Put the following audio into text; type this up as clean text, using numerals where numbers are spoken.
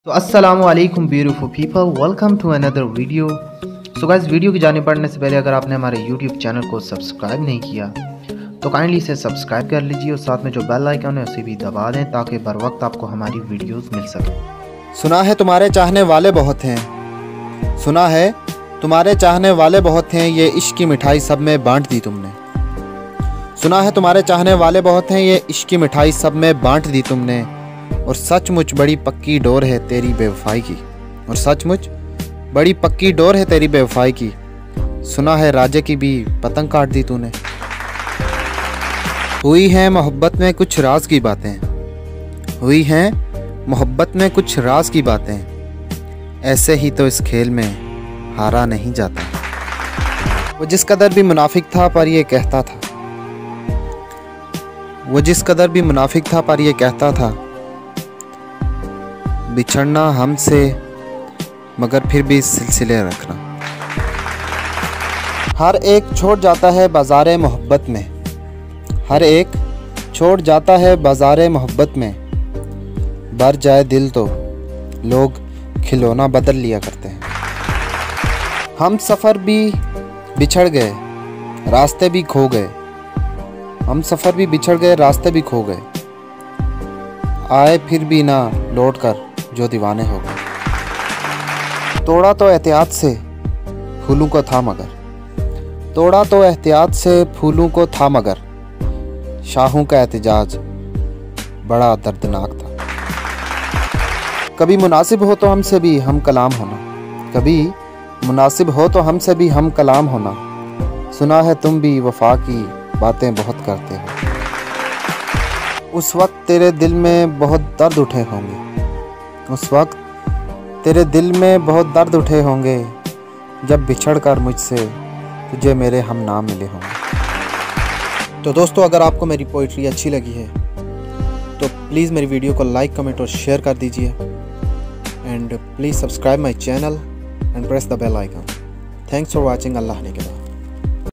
तो अस्सलामु अलैकुम beautiful people, welcome to another video. So guys, video की जाने बढ़ने से पहले अगर आपने हमारे यूट्यूब चैनल को सब्सक्राइब नहीं किया तो काइंडली इसे सब्सक्राइब कर लीजिए और साथ में जो बेल आइकन है उसे भी दबा दें ताकि बर वक्त आपको हमारी वीडियोस मिल सके। सुना है तुम्हारे चाहने वाले बहुत हैं, सुना है तुम्हारे चाहने वाले बहुत हैं, ये इश्क की मिठाई सब में बांट दी तुमने। सुना है तुम्हारे चाहने वाले बहुत हैं, ये इश्क की मिठाई सब में बांट दी तुमने। और सचमुच बड़ी पक्की डोर है तेरी बेवफाई की, और सचमुच बड़ी पक्की डोर है तेरी बेवफाई की। सुना है राजे की भी पतंग काट दी तूने। हुई हैं मोहब्बत में कुछ राज की बातें, हुई हैं मोहब्बत में कुछ राज की बातें, ऐसे ही तो इस खेल में हारा नहीं जाता। वो जिस कदर भी मुनाफिक था पर ये कहता था, वो जिस कदर भी मुनाफिक था पर ये कहता था, बिछड़ना हमसे मगर फिर भी सिलसिले रखना। हर एक छोड़ जाता है बाज़ारे मोहब्बत में, हर एक छोड़ जाता है बाज़ारे मोहब्बत में। भर जाए दिल तो लोग खिलौना बदल लिया करते हैं। हम सफ़र भी बिछड़ गए, रास्ते भी खो गए, हम सफ़र भी बिछड़ गए, रास्ते भी खो गए। आए फिर भी ना लौट कर जो दीवाने हो गए। तोड़ा तो एहतियात से फूलों को था मगर, तोड़ा तो एहतियात से फूलों को था मगर, शाहों का एहतिजाज बड़ा दर्दनाक था। कभी मुनासिब हो तो हमसे भी हम कलाम होना, कभी मुनासिब हो तो हमसे भी हम कलाम होना। सुना है तुम भी वफा की बातें बहुत करते हो, उस वक्त तेरे दिल में बहुत दर्द उठे होंगे, उस वक्त तेरे दिल में बहुत दर्द उठे होंगे, जब बिछड़ कर मुझसे तुझे मेरे हम नाम मिले होंगे। तो दोस्तों, अगर आपको मेरी पोइट्री अच्छी लगी है तो प्लीज़ मेरी वीडियो को लाइक, कमेंट और शेयर कर दीजिए। And please subscribe my channel and press the bell icon. Thanks for watching. Allah ने के बाद।